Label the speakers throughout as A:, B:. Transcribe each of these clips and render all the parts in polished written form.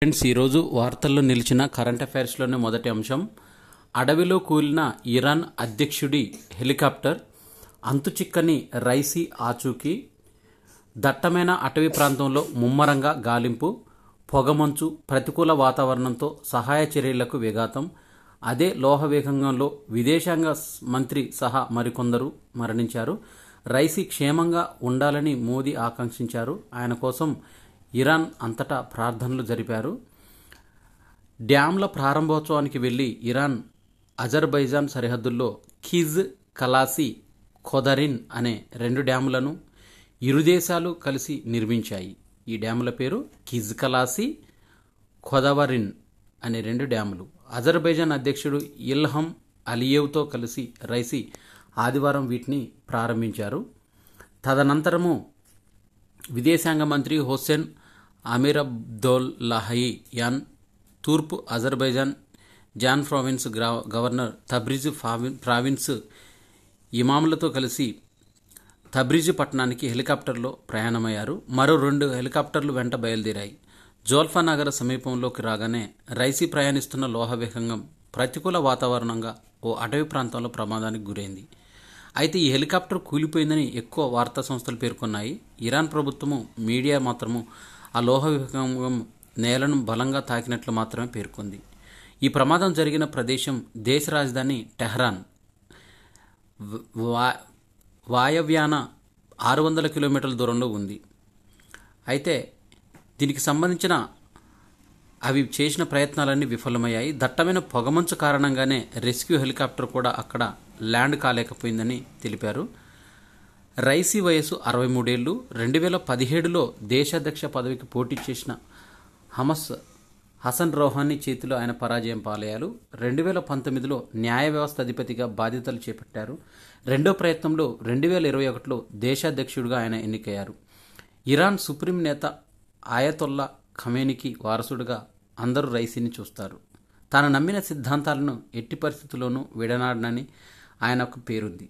A: Friends, ఈరోజు వార్తల్లో నిలిచిన కరెంట్ అఫైర్స్లోని మొదటి అంశం, అడవిలో కూలిన ఇరాన్ అధ్యక్షుడి హెలికాప్టర్, అంతుచిక్కని రైసీ ఆచూకీ, దట్టమైన అటవీ ప్రాంతంలో ముమ్మరంగా గాలింపు, పొగమంచు, ప్రతికూల వాతావరణంతో సహాయ చర్యలకు విఘాతం, అదే లోహవేగంలో విదేశాంగ మంత్రి సహా మరికొందరు మరణించారు. రైసీ క్షేమంగా ఉండాలని మోదీ ఆకాంక్షించారు. ఆయన కోసం ఇరాన్ అంతటా ప్రార్థనలు జరిపారు. డ్యాంల ప్రారంభోత్సవానికి వెళ్లి ఇరాన్ అజర్బైజాన్ సరిహద్దుల్లో ఖిజ్ కలాసి, ఖొదరిన్ అనే రెండు డ్యాములను ఇరు దేశాలు కలిసి నిర్మించాయి. ఈ డ్యాముల పేరు ఖిజ్ కలాసి, ఖొదవరిన్ అనే రెండు డ్యాములు. అజర్బైజాన్ అధ్యక్షుడు ఇల్హం అలియేవ్తో కలిసి రైసీ ఆదివారం వీటిని ప్రారంభించారు. తదనంతరము విదేశాంగ మంత్రి హుస్సేన్ అమీరబ్దోల్లాహియాన్, తూర్పు అజర్బైజాన్ జాన్ ప్రావిన్స్ గవర్నర్ తబ్రిజ్ ప్రావిన్స్ ఇమాంలతో కలిసి తబ్రిజ్ పట్టణానికి హెలికాప్టర్లో ప్రయాణమయ్యారు. మరో 2 హెలికాప్టర్లు వెంట బయలుదేరాయి. జోల్ఫా నగర సమీపంలోకి రాగానే రైసీ ప్రయాణిస్తున్న లోహవేగంగం ప్రతికూల వాతావరణంగా ఓ అటవీ ప్రాంతంలో ప్రమాదానికి గురైంది. అయితే ఈ హెలికాప్టర్ కూలిపోయిందని ఎక్కువ వార్తా సంస్థలు పేర్కొన్నాయి. ఇరాన్ ప్రభుత్వము, మీడియా మాత్రము ఆ లోహవేగంగం నేలను బలంగా తాకినట్లు మాత్రమే పేర్కొంది. ఈ ప్రమాదం జరిగిన ప్రదేశం దేశ రాజధాని టెహ్రాన్ వాయవ్యాన 600 కిలోమీటర్ల దూరంలో ఉంది. అయితే దీనికి సంబంధించిన అవి చేసిన ప్రయత్నాలన్నీ విఫలమయ్యాయి. దట్టమైన పొగమంచు కారణంగానే రెస్క్యూ హెలికాప్టర్ కూడా అక్కడ ల్యాండ్ కాలేకపోయిందని తెలిపారు. రైసీ వయసు 63 ఏళ్లు. 2017లో దేశాధ్యక్ష పదవికి పోటీ చేసిన హసన్ రౌహానీ చేతిలో ఆయన పరాజయం పాలయ్యారు. 2019లో న్యాయ వ్యవస్థ అధిపతిగా బాధ్యతలు చేపట్టారు. రెండో ప్రయత్నంలో 2021లో దేశాధ్యక్షుడిగా ఆయన ఎన్నికయ్యారు. ఇరాన్ సుప్రీం నేత ఆయతొల్లా ఖమేనీకి వారసుడిగా అందరూ రైసీని చూస్తారు. తాను నమ్మిన సిద్ధాంతాలను ఎట్టి పరిస్థితుల్లోనూ విడనాడనని ఆయనకు పేరుంది.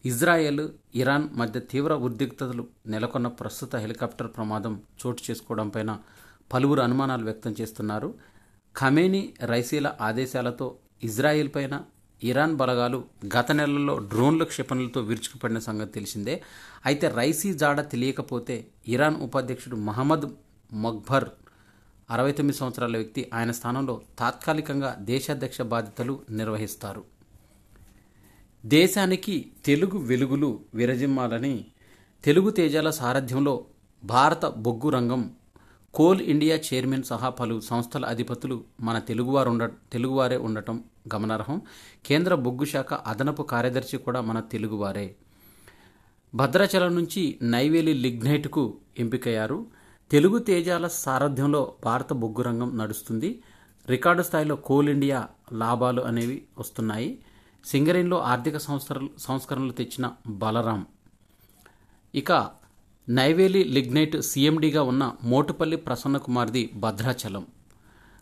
A: ఇజ్రాయెల్, ఇరాన్ మధ్య తీవ్ర ఉద్రిక్తతలు నెలకొన్న ప్రస్తుత హెలికాప్టర్ ప్రమాదం చోటు చేసుకోవడంపైన పలువురు అనుమానాలు వ్యక్తం చేస్తున్నారు. ఖమేనీ, రైసీల ఆదేశాలతో ఇజ్రాయెల్ పైన ఇరాన్ బలగాలు గత నెలలో డ్రోన్ల క్షిపణులతో విరుచుకుపడిన సంగతి తెలిసిందే. అయితే రైసీ జాడ తెలియకపోతే ఇరాన్ ఉపాధ్యక్షుడు మహమ్మద్ మగ్బర్, 69 సంవత్సరాల వ్యక్తి, ఆయన స్థానంలో తాత్కాలికంగా దేశాధ్యక్ష బాధ్యతలు నిర్వహిస్తారు. దేశానికి తెలుగు వెలుగులు విరజిమ్మాలని తెలుగు తేజాల సారథ్యంలో భారత బొగ్గు రంగం కోల్ ఇండియా చైర్మన్ సహా పలు సంస్థల అధిపతులు మన తెలుగువారే ఉండటం గమనార్హం. కేంద్ర బొగ్గు శాఖ అదనపు కార్యదర్శి కూడా మన తెలుగువారే. భద్రాచలం నుంచి నైవేలి లిగ్నైట్కు ఎంపికయ్యారు. తెలుగు తేజాల సారథ్యంలో భారత బొగ్గు రంగం నడుస్తుంది. రికార్డు స్థాయిలో కోల్ ఇండియా లాభాలు అనేవి వస్తున్నాయి. సింగరేణిలో ఆర్థిక సంస్కరణలు తెచ్చిన బలరాం. ఇక నైవేలి లిగ్నైట్ సీఎండీగా ఉన్న మోటుపల్లి ప్రసన్నకుమార్ది భద్రాచలం.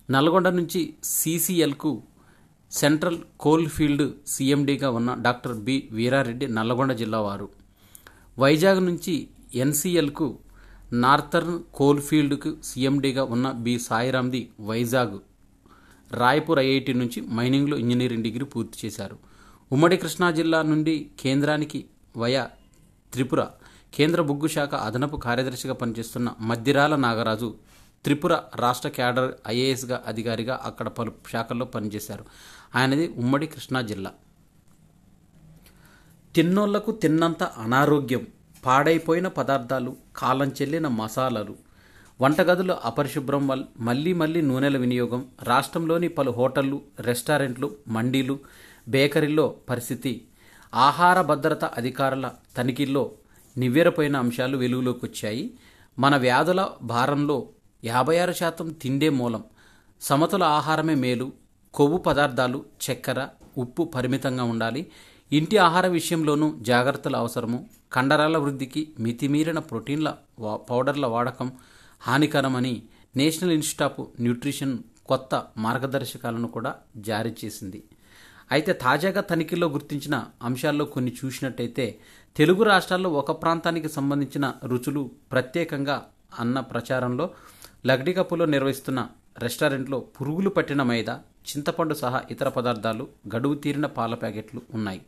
A: నల్గొండ నుంచి సీసీఎల్కు సెంట్రల్ కోల్ ఫీల్డ్ సీఎండీగా ఉన్న డాక్టర్ బి వీరారెడ్డి నల్లగొండ జిల్లా వారు. వైజాగ్ నుంచి ఎన్సీఎల్కు నార్థర్న్ కోల్ ఫీల్డ్కు సీఎండీగా ఉన్న బి సాయిరామ్ది వైజాగ్. రాయ్పూర్ ఐఐటి నుంచి మైనింగ్లో ఇంజనీరింగ్ డిగ్రీ పూర్తి చేశారు. ఉమ్మడి కృష్ణా జిల్లా నుండి కేంద్రానికి వయా త్రిపుర కేంద్ర బొగ్గు శాఖ అదనపు కార్యదర్శిగా పనిచేస్తున్న మద్దిరాల నాగరాజు త్రిపుర రాష్ట్ర క్యాడర్ ఐఏఎస్గా అధికారిగా అక్కడ పలు శాఖల్లో పనిచేశారు. ఆయనది ఉమ్మడి కృష్ణా జిల్లా. తిన్నోళ్లకు తిన్నంత అనారోగ్యం, పాడైపోయిన పదార్థాలు, కాలం చెల్లిన మసాలాలు, వంటగదుల అపరిశుభ్రం, మళ్లీ నూనెల వినియోగం, రాష్ట్రంలోని పలు హోటళ్లు, రెస్టారెంట్లు, మండీలు, బేకరీల్లో పరిస్థితి, ఆహార భద్రత అధికారుల తనిఖీల్లో నివ్వెరపోయిన అంశాలు వెలుగులోకి వచ్చాయి. మన వ్యాధుల భారంలో 56% తిండే మూలం. సమతుల ఆహారమే మేలు. కొవ్వు పదార్థాలు, చక్కెర, ఉప్పు పరిమితంగా ఉండాలి. ఇంటి ఆహార విషయంలోనూ జాగ్రత్తలు అవసరము. కండరాల వృద్ధికి మితిమీరిన ప్రోటీన్ల పౌడర్ల వాడకం హానికరమని నేషనల్ ఇన్స్టిట్యూట్ ఆఫ్ న్యూట్రిషన్ కొత్త మార్గదర్శకాలను కూడా జారీ చేసింది. అయితే తాజాగా తనిఖీల్లో గుర్తించిన అంశాల్లో కొన్ని చూసినట్టయితే తెలుగు రాష్ట్రాల్లో ఒక ప్రాంతానికి సంబంధించిన రుచులు ప్రత్యేకంగా అన్న ప్రచారంలో లగ్డికప్పులో నిర్వహిస్తున్న రెస్టారెంట్లో పురుగులు పట్టిన మైదా, చింతపండు సహా ఇతర పదార్థాలు, గడువు తీరిన పాల ప్యాకెట్లు ఉన్నాయి.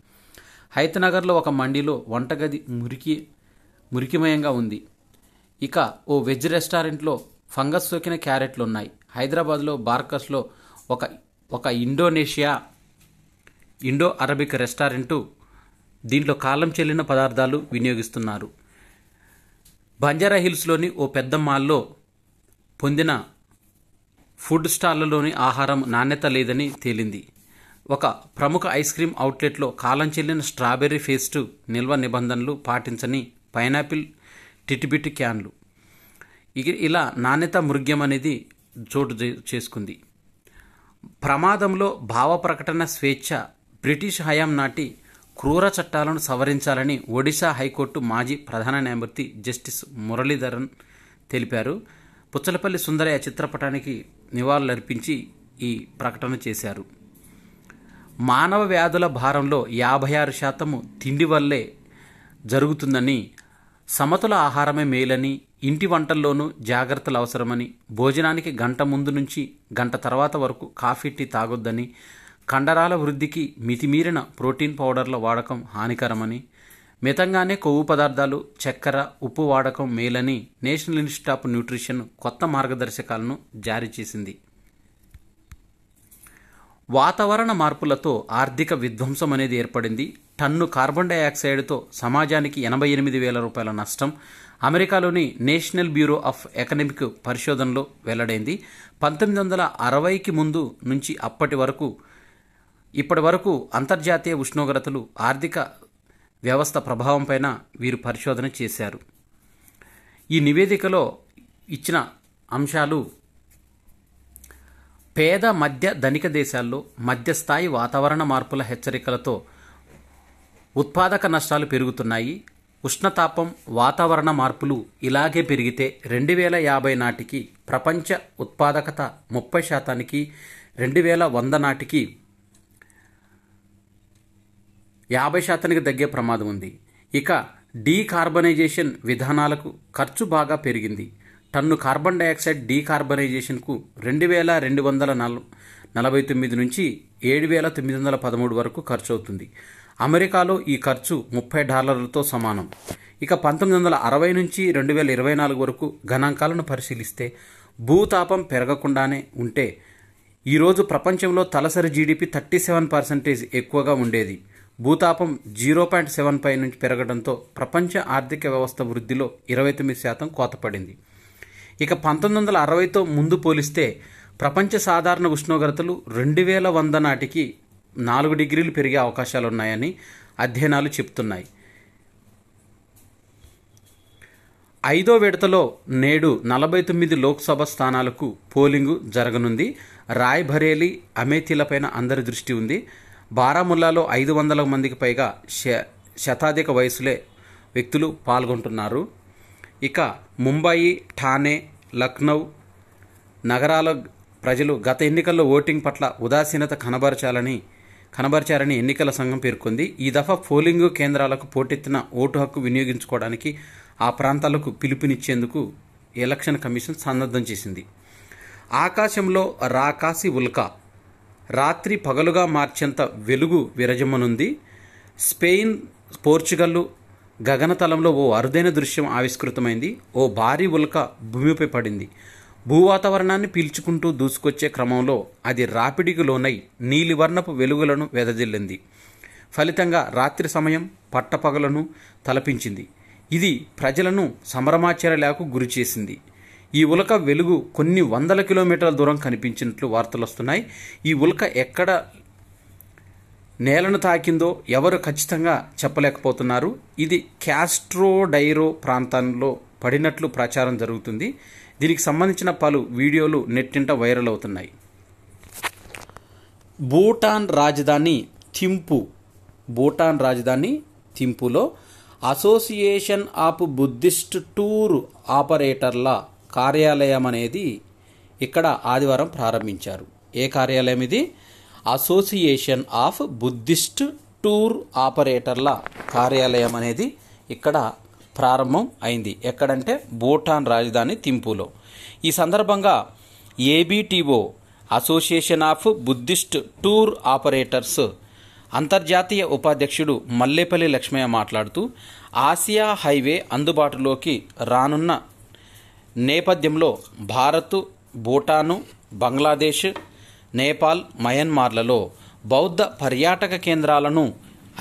A: హైతనగర్లో ఒక మండీలో వంటగది మురికిమయంగా ఉంది. ఇక ఓ వెజ్ రెస్టారెంట్లో ఫంగస్ సోకిన క్యారెట్లు ఉన్నాయి. హైదరాబాద్లో బార్కస్లో ఒక ఇండో అరబిక్ రెస్టారెంటు, దీంట్లో కాలం చెల్లిన పదార్థాలు వినియోగిస్తున్నారు. బంజారా హిల్స్లోని ఓ పెద్ద మాల్లో పొందిన ఫుడ్ స్టాళ్లలోని ఆహారం నాణ్యత లేదని తేలింది. ఒక ప్రముఖ ఐస్ క్రీం అవుట్లెట్లో కాలం చెల్లిన స్ట్రాబెర్రీ పేస్టు నిల్వ నిబంధనలు పాటించని పైనాపిల్ టిటిబిటి క్యాన్లు. ఇలా నాణ్యత మృగ్యం అనేది చోటు చేసుకుంది. ప్రమాదంలో భావ ప్రకటన స్వేచ్ఛ. బ్రిటిష్ హయాం నాటి క్రూర చట్టాలను సవరించాలని ఒడిశా హైకోర్టు మాజీ ప్రధాన న్యాయమూర్తి జస్టిస్ మురళీధరన్ తెలిపారు. పుచ్చలపల్లి సుందరయ్య చిత్రపటానికి నివాళులర్పించి ఈ ప్రకటన చేశారు. మానవ వ్యాధుల భారంలో 56% తిండి వల్లే జరుగుతుందని, సమతుల ఆహారమే మేలని, ఇంటి వంటల్లోనూ జాగ్రత్తలు అవసరమని, భోజనానికి గంట ముందు నుంచి గంట తర్వాత వరకు కాఫీ టీ తాగొద్దని, కండరాల వృద్ధికి మితిమీరిన ప్రోటీన్ పౌడర్ల వాడకం హానికరమని, మితంగానే కొవ్వు పదార్థాలు, చక్కెర, ఉప్పు వాడకం మేలని నేషనల్ ఇన్స్టిట్యూట్ ఆఫ్ న్యూట్రిషన్ కొత్త మార్గదర్శకాలను జారీ చేసింది. వాతావరణ మార్పులతో ఆర్థిక విధ్వంసం అనేది ఏర్పడింది. టన్ను కార్బన్ డైఆక్సైడ్తో సమాజానికి 88,000 రూపాయల నష్టం అమెరికాలోని నేషనల్ బ్యూరో ఆఫ్ ఎకనామిక్ పరిశోధనలో వెల్లడైంది. 1960కి ముందు నుంచి ఇప్పటి వరకు అంతర్జాతీయ ఉష్ణోగ్రతలు, ఆర్థిక వ్యవస్థ ప్రభావంపైన వీరు పరిశోధన చేశారు. ఈ నివేదికలో ఇచ్చిన అంశాలు: పేద మధ్య ధనిక దేశాల్లో మధ్యస్థాయి వాతావరణ మార్పుల హెచ్చరికలతో ఉత్పాదక నష్టాలు పెరుగుతున్నాయి. ఉష్ణతాపం, వాతావరణ మార్పులు ఇలాగే పెరిగితే 2050 నాటికి ప్రపంచ ఉత్పాదకత 30%కి, 2100 నాటికి 50%కి తగ్గే ప్రమాదం ఉంది. ఇక డీకార్బనైజేషన్ విధానాలకు ఖర్చు బాగా పెరిగింది. టన్ను కార్బన్ డైఆక్సైడ్ డీకార్బనైజేషన్కు 2,249 నుంచి 7,913 వరకు ఖర్చు అవుతుంది. అమెరికాలో ఈ ఖర్చు $30తో సమానం. ఇక 1960 నుంచి 2024 వరకు గణాంకాలను పరిశీలిస్తే భూతాపం పెరగకుండానే ఉంటే ఈరోజు ప్రపంచంలో తలసరి జీడిపి 37% ఎక్కువగా ఉండేది. భూతాపం 0.75 నుంచి పెరగడంతో ప్రపంచ ఆర్థిక వ్యవస్థ వృద్ధిలో 29% కోతపడింది. ఇక 1960తో ముందు పోలిస్తే ప్రపంచ సాధారణ ఉష్ణోగ్రతలు 2100 నాటికి 4 డిగ్రీలు పెరిగే అవకాశాలున్నాయని అధ్యయనాలు చెప్తున్నాయి. 5వ విడతలో నేడు 49 లోక్సభ స్థానాలకు పోలింగు జరగనుంది. రాయ్బరేలీ, అమేథీలపైన అందరి దృష్టి ఉంది. బారాముల్లాలో 500 మందికి పైగా శతాధిక వయసులే వ్యక్తులు పాల్గొంటున్నారు. ఇక ముంబయి, ఠానే, లక్నౌ నగరాల ప్రజలు గత ఎన్నికల్లో ఓటింగ్ పట్ల ఉదాసీనత కనబరిచారని ఎన్నికల సంఘం పేర్కొంది. ఈ దఫా పోలింగ్ కేంద్రాలకు పోటెత్తిన ఓటు హక్కు వినియోగించుకోవడానికి ఆ ప్రాంతాలకు పిలుపునిచ్చేందుకు ఎలక్షన్ కమిషన్ సన్నద్ధం చేసింది. ఆకాశంలో రాకాసి ఉల్క రాత్రి పగలుగా మార్చేంత వెలుగు విరజమ్మనుంది. స్పెయిన్, పోర్చుగల్ గగనతలంలో ఓ అరుదైన దృశ్యం ఆవిష్కృతమైంది. ఓ భారీ ఉల్క భూమిపై పడింది. భూవాతావరణాన్ని పీల్చుకుంటూ దూసుకొచ్చే క్రమంలో అది రాపిడికి లోనై నీలివర్ణపు వెలుగులను వెదజల్లింది. ఫలితంగా రాత్రి సమయం పట్టపగలను తలపించింది. ఇది ప్రజలను సంభ్రమాశ్చర్యాలకు గురిచేసింది. ఈ ఉల్క వెలుగు కొన్ని వందల కిలోమీటర్ల దూరం కనిపించినట్లు వార్తలు వస్తున్నాయి. ఈ ఉల్క ఎక్కడ నేలను తాకిందో ఎవరు ఖచ్చితంగా చెప్పలేకపోతున్నారు. ఇది క్యాస్ట్రోడైరో ప్రాంతంలో పడినట్లు ప్రచారం జరుగుతుంది. దీనికి సంబంధించిన పలు వీడియోలు నెట్టింట వైరల్ అవుతున్నాయి. భూటాన్ రాజధాని థింపులో అసోసియేషన్ ఆఫ్ బుద్ధిస్ట్ టూర్ ఆపరేటర్ల కార్యాలయం అనేది ఇక్కడ ఆదివారం ప్రారంభించారు. ఏ కార్యాలయం ఇది? అసోసియేషన్ ఆఫ్ బుద్ధిస్ట్ టూర్ ఆపరేటర్ల కార్యాలయం అనేది ఇక్కడ ప్రారంభం అయింది. ఎక్కడంటే భూటాన్ రాజధాని థింపులో. ఈ సందర్భంగా ABTO association of Buddhist tour operators అంతర్జాతీయ ఉపాధ్యక్షుడు మల్లేపల్లి లక్ష్మయ్య మాట్లాడుతూ ఆసియా హైవే అందుబాటులోకి రానున్న నేపథ్యంలో భారత్, భూటాను, బంగ్లాదేశ్, నేపాల్, మయన్మార్లలో బౌద్ధ పర్యాటక కేంద్రాలను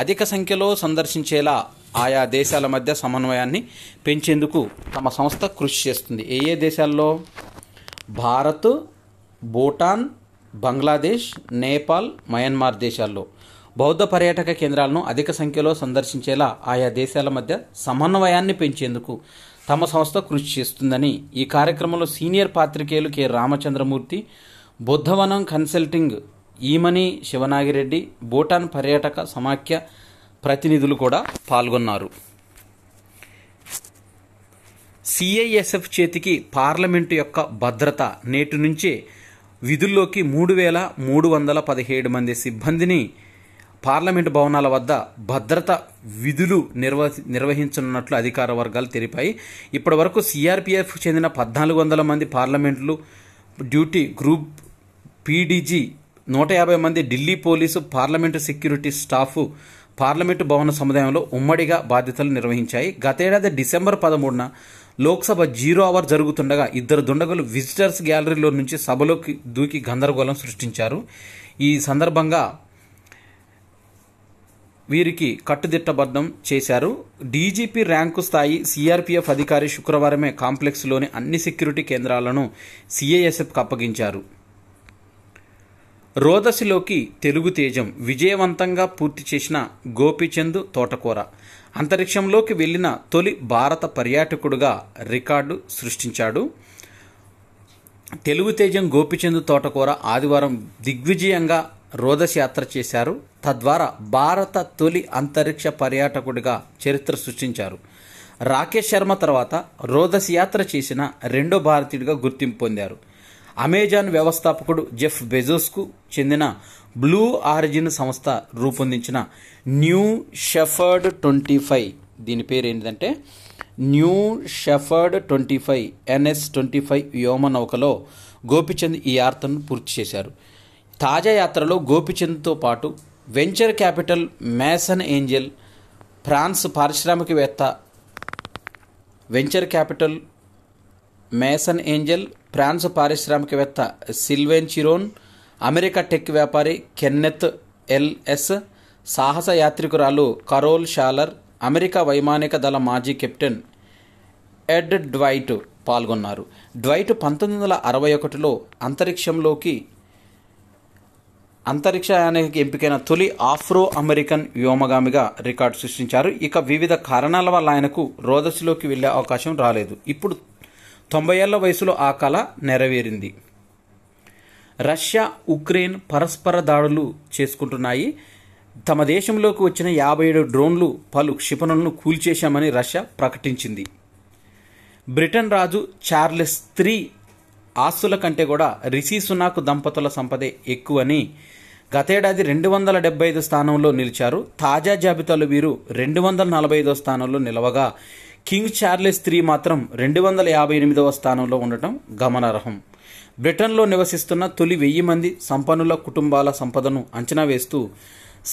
A: అధిక సంఖ్యలో సందర్శించేలా ఆయా దేశాల మధ్య సమన్వయాన్ని పెంచేందుకు తమ సంస్థ కృషి చేస్తుంది. ఏ దేశాల్లో? భారత్, భూటాన్, బంగ్లాదేశ్, నేపాల్, మయన్మార్ దేశాల్లో బౌద్ధ పర్యాటక కేంద్రాలను అధిక సంఖ్యలో సందర్శించేలా ఆయా దేశాల మధ్య సమన్వయాన్ని పెంచేందుకు తమ సంస్థ కృషి చేస్తుందని ఈ కార్యక్రమంలో సీనియర్ పాత్రికేయులు కె రామచంద్రమూర్తి, బుద్ధవనం కన్సల్టింగ్ ఈమని శివనాగిరెడ్డి, భూటాన్ పర్యాటక సమాఖ్య ప్రతినిధులు కూడా పాల్గొన్నారు. సిఐఎస్ఎఫ్ చేతికి పార్లమెంటు యొక్క భద్రత. నేటి నుంచే విధుల్లోకి 3,317 మంది సిబ్బందిని పార్లమెంటు భవనాల వద్ద భద్రత విధులు నిర్వహించనున్నట్లు అధికార వర్గాలు తెలిపాయి. ఇప్పటి వరకు సిఆర్పిఎఫ్ చెందిన 1,400 మంది పార్లమెంట్లు డ్యూటీ గ్రూప్ పీడీజీ, 150 మంది Delhi police parliament security staff parliament భవన సముదాయంలో ఉమ్మడిగా బాధ్యతలు నిర్వహించాయి. గతేడాది డిసెంబర్ 13న లోక్సభ 0 అవర్ జరుగుతుండగా 2 దుండగులు విజిటర్స్ గ్యాలరీలో నుంచి సభలోకి దూకి గందరగోళం సృష్టించారు. ఈ సందర్భంగా వీరికి కట్టుదిట్టబద్ధం చేశారు. డీజీపీ ర్యాంకు స్థాయి సిఆర్పిఎఫ్ అధికారి శుక్రవారమే కాంప్లెక్స్లోని అన్ని సెక్యూరిటీ కేంద్రాలను సిఐఎస్ఎఫ్కు అప్పగించారు. రోదసిలోకి తెలుగు తేజం విజయవంతంగా పూర్తి చేసిన గోపీచంద్ తోటకూర అంతరిక్షంలోకి వెళ్లిన తొలి భారత పర్యాటకుడుగా రికార్డు సృష్టించాడు. తెలుగు తేజం గోపీచంద్ తోటకూర ఆదివారం దిగ్విజయంగా రోదసి యాత్ర చేశారు. తద్వారా భారత తొలి అంతరిక్ష పర్యాటకుడిగా చరిత్ర సృష్టించారు. రాకేష్ శర్మ తర్వాత రోదసి యాత్ర చేసిన రెండో భారతీయుడిగా గుర్తింపు పొందారు. అమెజాన్ వ్యవస్థాపకుడు జెఫ్ బెజోస్కు చెందిన బ్లూ ఆరిజిన్ సంస్థ రూపొందించిన న్యూ షెఫర్డ్ 25, దీని పేరు ఏంటంటే న్యూ షెఫర్డ్ 25 NS-25 వ్యోమనౌకలో గోపీచంద్ ఈ యాత్రను పూర్తి చేశారు. తాజా యాత్రలో గోపీచంద్తో పాటు venture capital Mason Angel, France పారిశ్రామికవేత్త ఫ్రాన్స్ పారిశ్రామికవేత్త సిల్వేన్ చిరోన్, అమెరికా టెక్ వ్యాపారి కెన్నెత్ ఎల్ఎస్, సాహస యాత్రికురాలు కరోల్ షాలర్, అమెరికా వైమానిక దళ మాజీ కెప్టెన్ ఎడ్ డ్వైట్ పాల్గొన్నారు. డ్వైట్ 1961లో అంతరిక్షయానికి ఎంపికైన తొలి ఆఫ్రో అమెరికన్ వ్యోమగామిగా రికార్డు సృష్టించారు. ఇక వివిధ కారణాల వల్ల ఆయనకు రోదసిలోకి వెళ్లే అవకాశం రాలేదు. ఇప్పుడు 90 ఏళ్ల వయసులో ఆ కల నెరవేరింది. రష్యా, ఉక్రెయిన్ పరస్పర దాడులు చేసుకుంటున్నాయి. తమ దేశంలోకి వచ్చిన 57 డ్రోన్లు పలు క్షిపణులను కూల్చేశామని రష్యా ప్రకటించింది. బ్రిటన్ రాజు చార్లెస్ III ఆస్తుల కంటే కూడా రిషి సునాక్ దంపతుల సంపదే ఎక్కువని గతేడాది 275 స్థానంలో నిలిచారు. తాజా జాబితాలో వీరు 245 స్థానంలో నిలవగా కింగ్ చార్లెస్ III మాత్రం 258వ స్థానంలో ఉండటం గమనార్హం. బ్రిటన్లో నివసిస్తున్న తొలి 1000 మంది సంపన్నుల కుటుంబాల సంపదను అంచనా వేస్తూ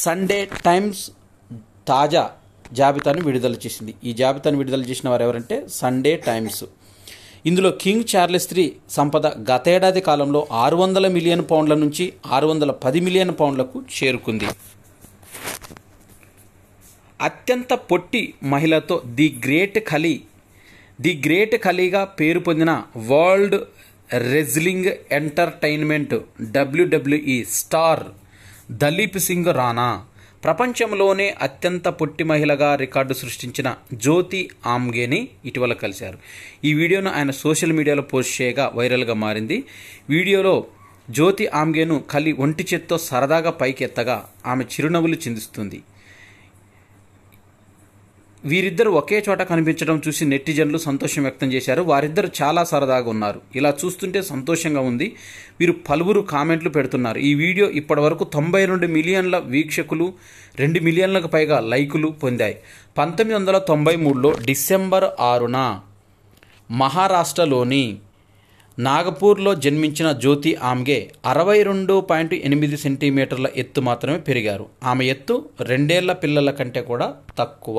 A: సండే టైమ్స్ తాజా జాబితాను విడుదల చేసింది. ఈ జాబితాను విడుదల చేసిన వారు ఎవరంటే సండే టైమ్స్. ఇందులో కింగ్ చార్లెస్ III సంపద గతేడాది కాలంలో 600 మిలియన్ పౌండ్ల నుంచి 610 మిలియన్ పౌండ్లకు చేరుకుంది. అత్యంత పొట్టి మహిళతో ది గ్రేట్ ఖలీగా పేరు పొందిన world wrestling entertainment WWE star Dalip Singh Rana ప్రపంచంలోనే అత్యంత పొట్టి మహిళగా రికార్డు సృష్టించిన జ్యోతి ఆమ్గేని ఇటీవల కలిశారు. ఈ వీడియోను ఆయన సోషల్ మీడియాలో పోస్ట్ చేయగా వైరల్గా మారింది. వీడియోలో జ్యోతి ఆమ్గేను ఖలీ ఒంటి చేత్తో సరదాగా పైకి ఎత్తగా ఆమె చిరునవ్వులు చిందిస్తుంది. వీరిద్దరు ఒకే చోట కనిపించడం చూసి నెటిజన్లు సంతోషం వ్యక్తం చేశారు. వారిద్దరు చాలా సరదాగా ఉన్నారు. ఇలా చూస్తుంటే సంతోషంగా ఉంది. వీరు పలువురు కామెంట్లు పెడుతున్నారు. ఈ వీడియో ఇప్పటివరకు 92 మిలియన్ల వీక్షకులు, 2 మిలియన్లకు పైగా లైకులు పొందాయి. 1993లో డిసెంబర్ 6న మహారాష్ట్రలోని నాగపూర్లో జన్మించిన జ్యోతి ఆమ్గే 62.8 సెంటీమీటర్ల ఎత్తు మాత్రమే పెరిగారు. ఆమె ఎత్తు 2 ఏళ్ల పిల్లల కంటే కూడా తక్కువ.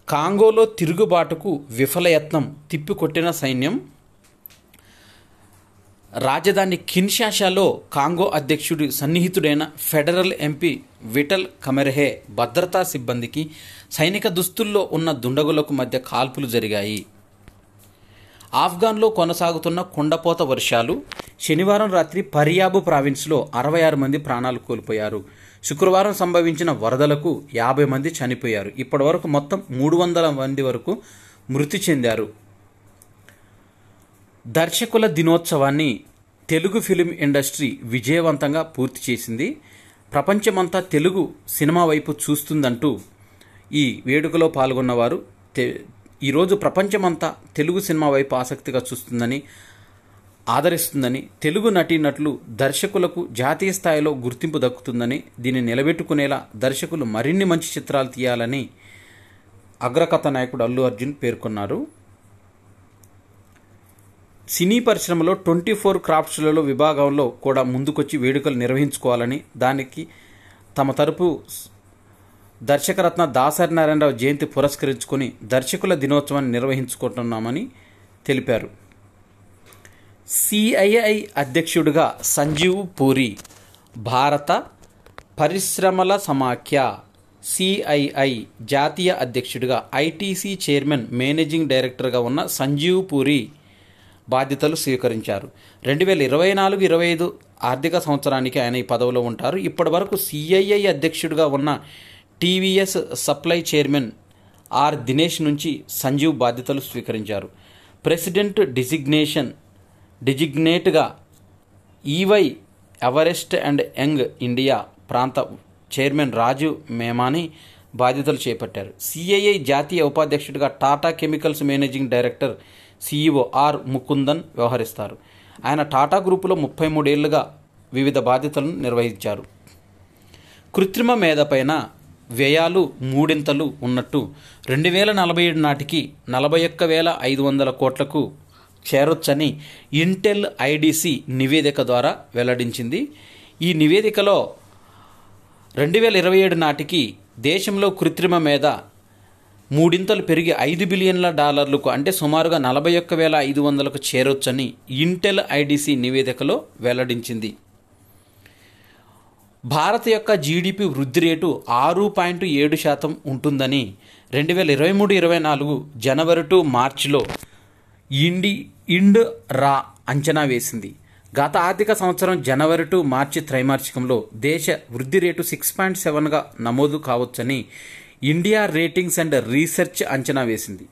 A: కాంగోలో తిరుగుబాటుకు విఫలయత్నం తిప్పికొట్టిన సైన్యం. రాజధాని కిన్షాసాలో కాంగో అధ్యక్షుడి సన్నిహితుడైన ఫెడరల్ ఎంపీ విటల్ కమెర్హే భద్రతా సిబ్బందికి సైనిక దుస్తుల్లో ఉన్న దుండగులకు మధ్య కాల్పులు జరిగాయి. ఆఫ్ఘన్లో కొనసాగుతున్న కుండపోత వర్షాలు. శనివారం రాత్రి పర్యాబు ప్రావిన్స్లో 66 మంది ప్రాణాలు కోల్పోయారు. శుక్రవారం సంభవించిన వరదలకు 50 మంది చనిపోయారు. ఇప్పటి వరకు మొత్తం 300 మంది వరకు మృతి చెందారు. దర్శకుల దినోత్సవాన్ని తెలుగు ఫిలిం ఇండస్ట్రీ విజయవంతంగా పూర్తి చేసింది. ప్రపంచమంతా తెలుగు సినిమా వైపు చూస్తుందంటూ ఈ వేడుకలో పాల్గొన్నవారు ఈరోజు ప్రపంచమంతా తెలుగు సినిమా వైపు ఆసక్తిగా చూస్తుందని, ఆదరిస్తుందని, తెలుగు నటీనటులు దర్శకులకు జాతీయ స్థాయిలో గుర్తింపు దక్కుతుందని, దీన్ని నిలబెట్టుకునేలా దర్శకులు మరిన్ని మంచి చిత్రాలు తీయాలని అగ్రకథ నాయకుడు అల్లు అర్జున్ పేర్కొన్నారు. సినీ పరిశ్రమలో 24 క్రాఫ్ట్స్లలో విభాగంలో కూడా ముందుకొచ్చి వేడుకలు నిర్వహించుకోవాలని, దానికి తమ తరపు దర్శకరత్న దాసరి నారాయణరావు జయంతి పురస్కరించుకొని దర్శకుల దినోత్సవాన్ని నిర్వహించుకుంటున్నామని తెలిపారు. సిఐఐ అధ్యక్షుడిగా సంజీవ్ పూరి. భారత పరిశ్రమల సమాఖ్య సిఐఐ జాతీయ అధ్యక్షుడిగా ఐటీసీ చైర్మన్ మేనేజింగ్ డైరెక్టర్గా ఉన్న సంజీవ్ పూరి బాధ్యతలు స్వీకరించారు. 2024-25 ఆర్థిక సంవత్సరానికి ఆయన ఈ పదవిలో ఉంటారు. ఇప్పటి వరకు సిఐఐ అధ్యక్షుడిగా ఉన్న TVS supply chairman R Dinesh నుంచి సంజీవ్ బాధ్యతలు స్వీకరించారు. ప్రెసిడెంట్ డిజిగ్నేట్గా EY Ernst and Young India ప్రాంత చైర్మన్ రాజు మేమాని బాధ్యతలు చేపట్టారు. సిఐఐ జాతీయ ఉపాధ్యక్షుడిగా Tata chemicals managing director CEO R Mukundan వ్యవహరిస్తారు. ఆయన టాటా గ్రూపులో 33 ఏళ్లుగా వివిధ బాధ్యతలను నిర్వహించారు. కృత్రిమ మేధపైన వ్యయాలు మూడింతలు ఉన్నట్టు 2047 నాటికి 41,500 కోట్లకు చేరొచ్చని ఇంటెల్ ఐడిసి నివేదిక ద్వారా వెల్లడించింది. ఈ నివేదికలో 2027 నాటికి దేశంలో కృత్రిమ మేధ మూడింతలు పెరిగి $5 బిలియన్ల అంటే సుమారుగా 41,500కు చేరొచ్చని ఇంటెల్ ఐడిసి నివేదికలో వెల్లడించింది. భారత్ యొక్క జీడిపి వృద్ధి రేటు 6.7% ఉంటుందని 2023-24 జనవరి టు మార్చిలో ఇండ్ రా అంచనా వేసింది. గత ఆర్థిక సంవత్సరం జనవరి టు మార్చి త్రైమాసికంలో దేశ వృద్ధి రేటు 6.7గా నమోదు కావచ్చని ఇండియా రేటింగ్స్ అండ్ రీసెర్చ్ అంచనా వేసింది.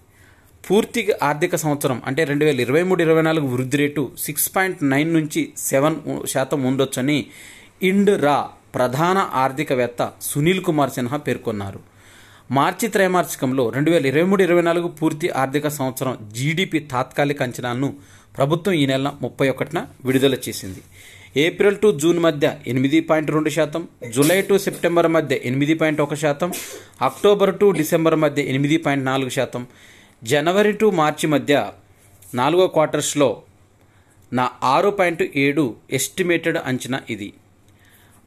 A: పూర్తి ఆర్థిక సంవత్సరం అంటే 2023-24 వృద్ధి రేటు 6.9 నుంచి 7% ఉండొచ్చని ఇండ్ రా ప్రధాన ఆర్థికవేత్త సునీల్ కుమార్ సిన్హా పేర్కొన్నారు. మార్చి త్రైమాసికంలో 2023-24 పూర్తి ఆర్థిక సంవత్సరం జీడిపి తాత్కాలిక అంచనాలను ప్రభుత్వం ఈ నెల 31న విడుదల చేసింది. ఏప్రిల్ టు జూన్ మధ్య 8.2%, జూలై టు సెప్టెంబర్ మధ్య 8.1%, అక్టోబర్ టు డిసెంబర్ మధ్య 8.4%, జనవరి టు మార్చి మధ్య 4వ క్వార్టర్స్లో 6.7 ఎస్టిమేటెడ్ అంచనా ఇది.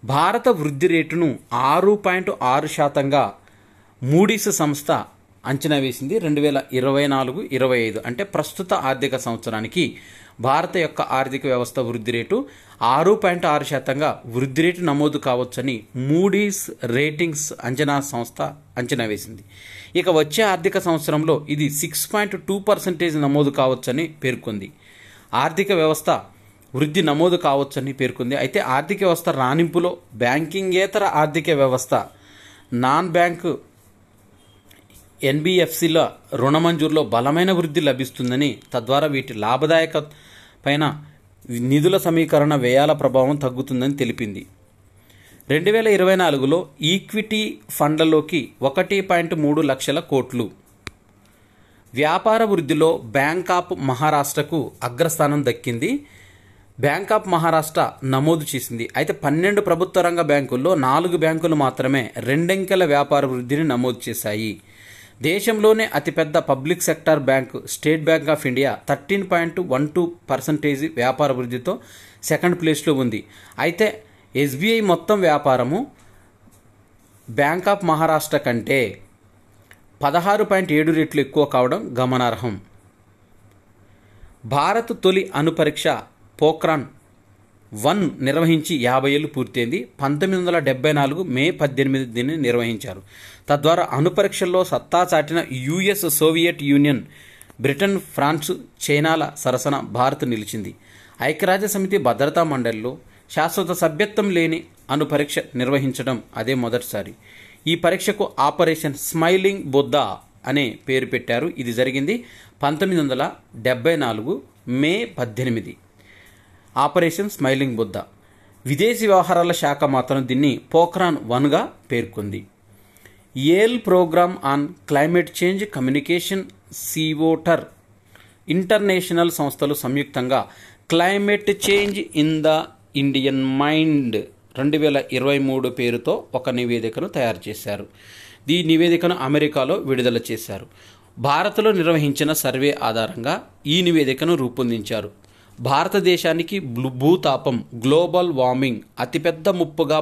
A: భారత వృద్ధి రేటును 6.6%గా మూడీస్ సంస్థ అంచనా వేసింది. 2024-25 అంటే ప్రస్తుత ఆర్థిక సంవత్సరానికి భారత యొక్క ఆర్థిక వ్యవస్థ వృద్ధి రేటు 6.6%గా వృద్ధి రేటు నమోదు కావచ్చని మూడీస్ రేటింగ్స్ అంచనా సంస్థ అంచనా వేసింది. ఇక వచ్చే ఆర్థిక సంవత్సరంలో ఇది 6.2% నమోదు కావచ్చని పేర్కొంది. ఆర్థిక వ్యవస్థ వృద్ధి నమోదు కావచ్చని పేర్కొంది. అయితే ఆర్థిక వ్యవస్థ రాణింపులో బ్యాంకింగేతర ఆర్థిక వ్యవస్థ నాన్ బ్యాంకు ఎన్బిఎఫ్సిల రుణ మంజూరులో బలమైన వృద్ధి లభిస్తుందని, తద్వారా వీటి లాభదాయక పైన నిధుల సమీకరణ వ్యయాల ప్రభావం తగ్గుతుందని తెలిపింది. 2024లో ఈక్విటీ ఫండ్లలోకి 1.3 లక్షల కోట్లు. వ్యాపార వృద్ధిలో బ్యాంక్ ఆఫ్ మహారాష్ట్రకు అగ్రస్థానం దక్కింది. బ్యాంక్ ఆఫ్ మహారాష్ట్ర నమోదు చేసింది. అయితే 12 ప్రభుత్వ రంగ బ్యాంకుల్లో 4 బ్యాంకులు మాత్రమే రెండంకెల వ్యాపార వృద్ధిని నమోదు చేశాయి. దేశంలోనే అతిపెద్ద public sector bank state bank of India 13.12% వ్యాపార వృద్ధితో సెకండ్ ప్లేస్లో ఉంది. అయితే ఎస్బీఐ మొత్తం వ్యాపారము బ్యాంక్ ఆఫ్ మహారాష్ట్ర కంటే 16.7 రెట్లు ఎక్కువ కావడం గమనార్హం. భారత్ తొలి అణుపరీక్ష పోఖ్రాన్-1 నిర్వహించి 50 ఏళ్లు పూర్తయింది. 1974 మే 18 దీన్ని నిర్వహించారు. తద్వారా అణుపరీక్షల్లో సత్తా చాటిన US, Soviet Union, Britain, France, చైనాల సరసన భారత్ నిలిచింది. ఐక్యరాజ్య సమితి భద్రతా మండలిలో శాశ్వత సభ్యత్వం లేని అణుపరీక్ష నిర్వహించడం అదే మొదటిసారి. ఈ పరీక్షకు ఆపరేషన్ స్మైలింగ్ బుద్ధ అనే పేరు పెట్టారు. ఇది జరిగింది 1974 మే 18. Operation smiling Buddha. విదేశీ వ్యవహారాల శాఖ మాత్రం దీన్ని పోఖ్రాన్-1గా పేర్కొంది. Yale programme on climate change communication CVoter international సంస్థలు సంయుక్తంగా climate change in the Indian mind 2023 పేరుతో ఒక నివేదికను తయారు చేశారు. ఈ నివేదికను అమెరికాలో విడుదల చేశారు. భారత్లో నిర్వహించిన సర్వే ఆధారంగా ఈ నివేదికను రూపొందించారు. భారతదేశానికి భూతాపం, గ్లోబల్ వార్మింగ్ అతిపెద్ద ముప్పుగా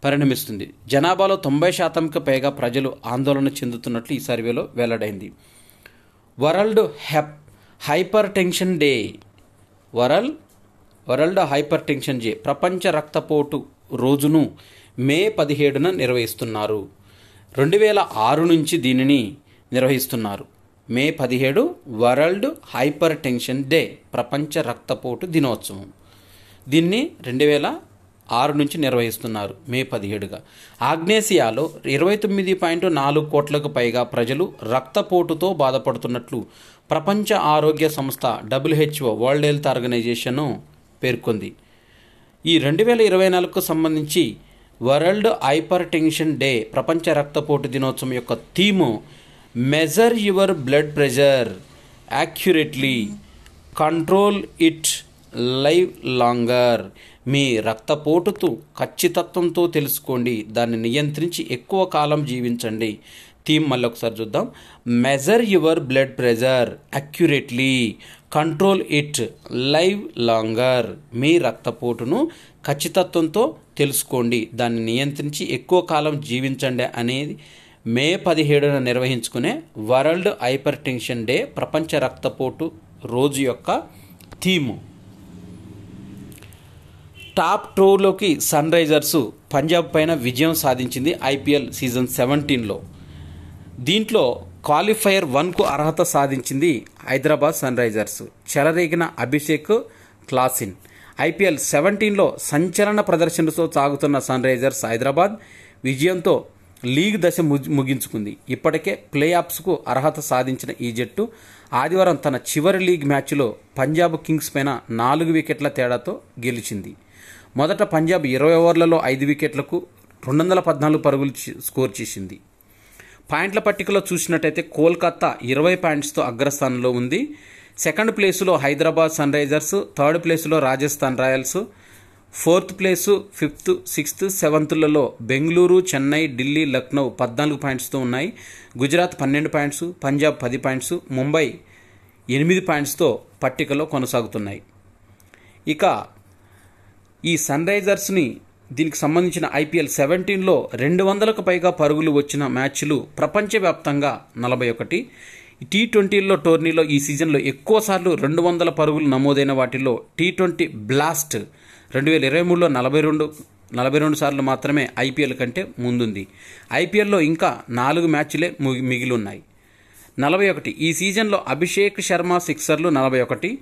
A: పరిణమిస్తుంది. జనాభాలో 90% పైగా ప్రజలు ఆందోళన చెందుతున్నట్లు ఈ సర్వేలో వెల్లడైంది. World hypertension day world hypertension day ప్రపంచ రక్తపోటు రోజును మే 17న నిర్వహిస్తున్నారు. 2006 నుంచి దీనిని నిర్వహిస్తున్నారు. మే 17 వరల్డ్ హైపర్ టెన్షన్ డే, ప్రపంచ రక్తపోటు దినోత్సవం. దీన్ని 2006 నుంచి నిర్వహిస్తున్నారు మే 17గా. ఆగ్నేసియాలో 29.4 కోట్లకు పైగా ప్రజలు రక్తపోటుతో బాధపడుతున్నట్లు ప్రపంచ ఆరోగ్య సంస్థ WHO వరల్డ్ హెల్త్ ఆర్గనైజేషన్ పేర్కొంది. ఈ 2024కు సంబంధించి వరల్డ్ హైపర్ టెన్షన్ డే, ప్రపంచ రక్తపోటు దినోత్సవం యొక్క theme measure your blood pressure accurately, control it live longer. మీ రక్తపోటుతో ఖచ్చితత్వంతో తెలుసుకోండి, దాన్ని నియంత్రించి ఎక్కువ కాలం జీవించండి. థీమ్ మళ్ళీ ఒకసారి చూద్దాం. Measure your blood pressure accurately, control it live longer. మీ రక్తపోటును ఖచ్చితత్వంతో తెలుసుకోండి, దాన్ని నియంత్రించి ఎక్కువ కాలం జీవించండి అనేది మే 17న నిర్వహించుకునే వరల్డ్ హైపర్ టెన్షన్ డే, ప్రపంచ రక్తపోటు రోజు యొక్క థీము. టాప్ 2లోకి సన్ రైజర్స్ పంజాబ్ పైన విజయం సాధించింది IPL సీజన్ 17లో. దీంట్లో క్వాలిఫైయర్ 1కు అర్హత సాధించింది హైదరాబాద్ సన్ రైజర్స్. చెలరేగిన అభిషేక్ క్లాసిన్. IPL 17లో సంచలన ప్రదర్శనతో సాగుతున్న సన్ రైజర్స్ హైదరాబాద్ విజయంతో లీగ్ దశ ముగించుకుంది. ఇప్పటికే ప్లే ఆఫ్స్కు అర్హత సాధించిన ఈ జట్టు ఆదివారం తన చివరి లీగ్ మ్యాచ్లో పంజాబ్ కింగ్స్ పైన 4 వికెట్ల తేడాతో గెలిచింది. మొదట పంజాబ్ 20 ఓవర్లలో 5 వికెట్లకు 214 పరుగులు స్కోర్ చేసింది. పాయింట్ల పట్టికలో చూసినట్టయితే కోల్కతా 20 పాయింట్స్తో అగ్రస్థానంలో ఉంది. సెకండ్ ప్లేసులో హైదరాబాద్ సన్ రైజర్స్, థర్డ్ ప్లేసులో Rajasthan Royals, fourth place, 5th, 6th, 7thలలో బెంగళూరు, చెన్నై, ఢిల్లీ, లక్నో 14 పాయింట్స్తో ఉన్నాయి. గుజరాత్ 12 పాయింట్స్, పంజాబ్ 10 పాయింట్స్, ముంబై 8 పాయింట్స్తో పట్టికలో కొనసాగుతున్నాయి. ఇక ఈ సన్ రైజర్స్ని దీనికి సంబంధించిన IPL 17లో 200కు పైగా పరుగులు వచ్చిన మ్యాచ్లు ప్రపంచవ్యాప్తంగా 41. T20లో టోర్నీలో ఈ సీజన్లో ఎక్కువసార్లు 200 పరుగులు నమోదైన వాటిల్లో T20 బ్లాస్ట్ 2023లో 42 సార్లు మాత్రమే IPL కంటే ముందుంది. IPLలో ఇంకా 4 మ్యాచ్లే మిగిలి ఉన్నాయి. 41. ఈ సీజన్లో అభిషేక్ శర్మ సిక్సర్లు 41.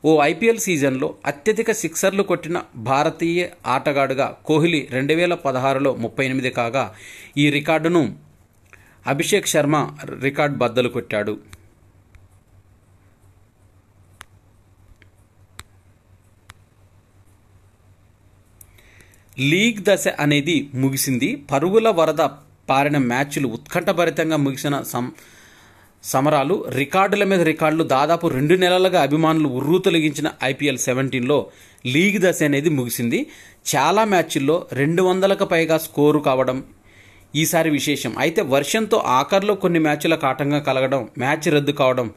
A: ఓ IPL సీజన్లో అత్యధిక సిక్సర్లు కొట్టిన భారతీయ ఆటగాడుగా కోహ్లీ 2016లో 38 కాగా ఈ రికార్డును అభిషేక్ శర్మ రికార్డు బద్దలు కొట్టాడు. లీగ్ దశ అనేది ముగిసింది. పరుగుల వరద పారిన మ్యాచ్లు, ఉత్కంఠభరితంగా ముగిసిన సమరాలు, రికార్డుల మీద రికార్డులు, దాదాపు 2 నెలలుగా అభిమానులు ఉర్రూ తొలగించిన IPL 17లో లీగ్ దశ అనేది ముగిసింది. చాలా మ్యాచ్ల్లో 200కు పైగా స్కోరు కావడం, ఈసారి విశేషం. అయితే వర్షంతో ఆఖర్లో కొన్ని మ్యాచ్లకు ఆటంకం కలగడం, మ్యాచ్ రద్దు కావడం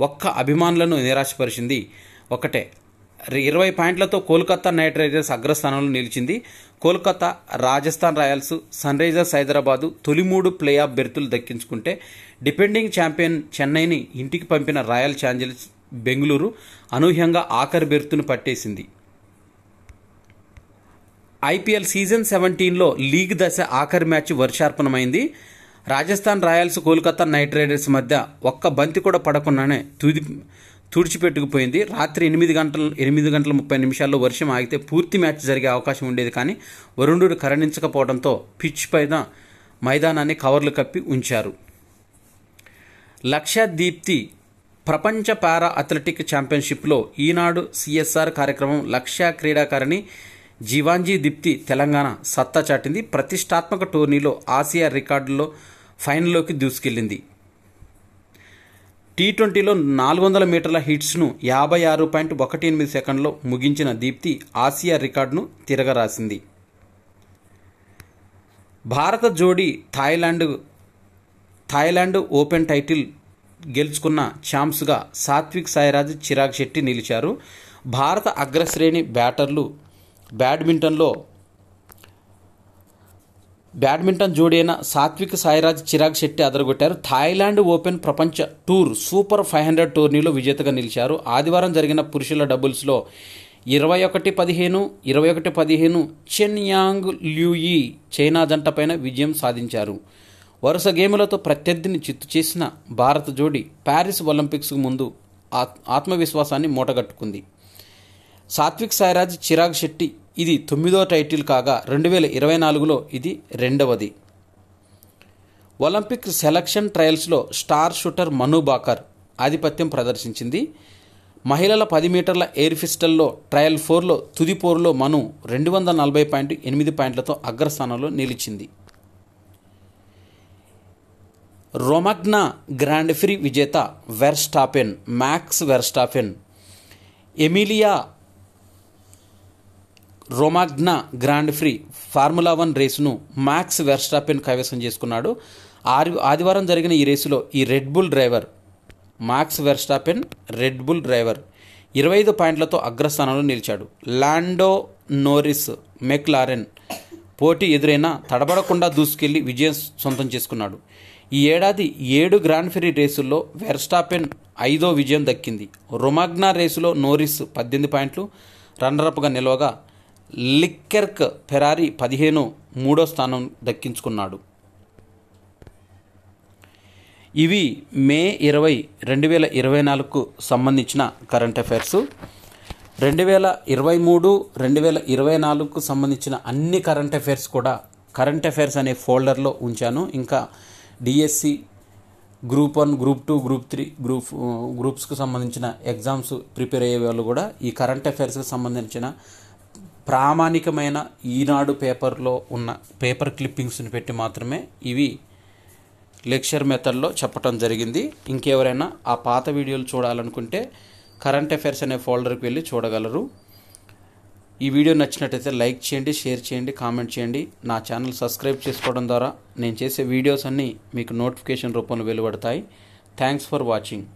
A: ఒక్క అభిమానులను నిరాశపరిచింది. ఒకటే 20 పాయింట్లతో కోల్కతా నైట్ రైడర్స్ అగ్రస్థానంలో నిలిచింది. Kolkata, Rajasthan royals, sun risers Hyderabad తొలి 3 ప్లే ఆఫ్ బెర్తులు దక్కించుకుంటే డిపెండింగ్ ఛాంపియన్ చెన్నైని ఇంటికి పంపిన రాయల్ ఛాలెంజర్స్ బెంగళూరు అనూహ్యంగా ఆఖరి బెర్తును పట్టేసింది. ఐపీఎల్ సీజన్ 17లో లీగ్ దశ ఆఖరి మ్యాచ్ వర్షార్పణమైంది. Rajasthan Royals, Kolkata Knight Riders మధ్య ఒక్క బంతి కూడా పడకుండానే తుడిచిపెట్టుకుపోయింది. రాత్రి 8 గంటల 30 నిమిషాల్లో వర్షం ఆగితే పూర్తి మ్యాచ్ జరిగే అవకాశం ఉండేది. కానీ వరుణుడు కరుణించకపోవడంతో పిచ్ పైన మైదానాన్ని కవర్లు కప్పి ఉంచారు. లక్ష్యదీప్తి ప్రపంచ పారా అథ్లెటిక్ ఛాంపియన్షిప్లో ఈనాడు సిఎస్ఆర్ కార్యక్రమం లక్ష్య క్రీడాకారిణి జీవాంజీ దీప్తి తెలంగాణ సత్తా చాటింది. ప్రతిష్టాత్మక టోర్నీలో ఆసియా రికార్డుల్లో ఫైనల్లోకి దూసుకెళ్లింది. T20లో 400 మీటర్ల హిట్స్ను 56.18 సెకండ్లో ముగించిన దీప్తి ఆసియా రికార్డును తిరగరాసింది. భారత జోడీ థాయిలాండ్ ఓపెన్ టైటిల్ గెలుచుకున్న ఛాంప్స్గా సాత్విక్ సాయిరాజ్, చిరాగ్ శెట్టి నిలిచారు. భారత అగ్రశ్రేణి బ్యాటర్లు బ్యాడ్మింటన్ జోడీ అయిన సాత్విక్ సాయిరాజ్, చిరాగ్ శెట్టి అదరగొట్టారు. థాయిలాండ్ ఓపెన్ ప్రపంచ టూర్ సూపర్ 500 టోర్నీలో విజేతగా నిలిచారు. ఆదివారం జరిగిన పురుషుల డబుల్స్లో 21-15, 21-15 చెన్ యాంగ్ ల్యూయి చైనా జంటపైన విజయం సాధించారు. వరుస గేములతో ప్రత్యర్థిని చిత్తు చేసిన భారత జోడీ ప్యారిస్ ఒలింపిక్స్కు ముందు ఆత్మవిశ్వాసాన్ని మూటగట్టుకుంది. సాత్విక్ సాయిరాజ్, చిరాగ్ శెట్టి ఇది 9వ టైటిల్ కాగా 2024లో ఇది 2వది. ఒలింపిక్ సెలక్షన్ ట్రయల్స్లో స్టార్ షూటర్ మను బాకర్ ఆధిపత్యం ప్రదర్శించింది. మహిళల 10 మీటర్ల ఎయిర్ పిస్టల్లో ట్రయల్ 4లో తుది పోరులో మను 240.8 పాయింట్లతో అగ్రస్థానంలో నిలిచింది. రొమగ్నా గ్రాండ్ ప్రీ విజేత Max Verstappen Emilia Romagna Grand Prix Formula 1 రేసును మ్యాక్స్ వెర్స్టాపెన్ కైవసం చేసుకున్నాడు. ఆదివారం జరిగిన ఈ రేసులో Max Verstappen Red Bull driver 25 పాయింట్లతో అగ్రస్థానంలో నిలిచాడు. లాండో నోరిస్ మెక్లారెన్ పోటీ ఎదురైనా తడబడకుండా దూసుకెళ్లి విజయం సొంతం చేసుకున్నాడు. ఈ ఏడాది 7 గ్రాండ్ ప్రీ రేసుల్లో వెర్స్టాపెన్ 5వ విజయం దక్కింది. రొమగ్నా రేసులో నోరిస్ 18 పాయింట్లు రన్నరప్గా నిలవగా లిక్కెర్క్ ఫెరారీ 15 3వ స్థానం దక్కించుకున్నాడు. ఇవి మే 20, 2024కు సంబంధించిన కరెంట్ అఫైర్స్. 2023, 2024కు సంబంధించిన అన్ని కరెంట్ అఫైర్స్ కూడా కరెంట్ అఫైర్స్ అనే ఫోల్డర్లో ఉంచాను. ఇంకా డిఎస్సి గ్రూప్ 1, గ్రూప్ 2, గ్రూప్ 3 గ్రూప్స్కు సంబంధించిన ఎగ్జామ్స్ ప్రిపేర్ అయ్యే వాళ్ళు కూడా ఈ కరెంట్ అఫైర్స్కి సంబంధించిన ప్రామాణికమైన ఈనాడు పేపర్లో ఉన్న పేపర్ క్లిప్పింగ్స్ని పెట్టి మాత్రమే ఇవి లెక్చర్ మెథడ్లో చెప్పడం జరిగింది. ఇంకెవరైనా ఆ పాత వీడియోలు చూడాలనుకుంటే కరెంట్ అఫైర్స్ అనే ఫోల్డర్కి వెళ్ళి చూడగలరు. ఈ వీడియో నచ్చినట్టయితే లైక్ చేయండి, షేర్ చేయండి, కామెంట్ చేయండి. నా ఛానల్ సబ్స్క్రైబ్ చేసుకోవడం ద్వారా నేను చేసే వీడియోస్ అన్నీ మీకు నోటిఫికేషన్ రూపంలో వెలువడతాయి. Thanks for watching.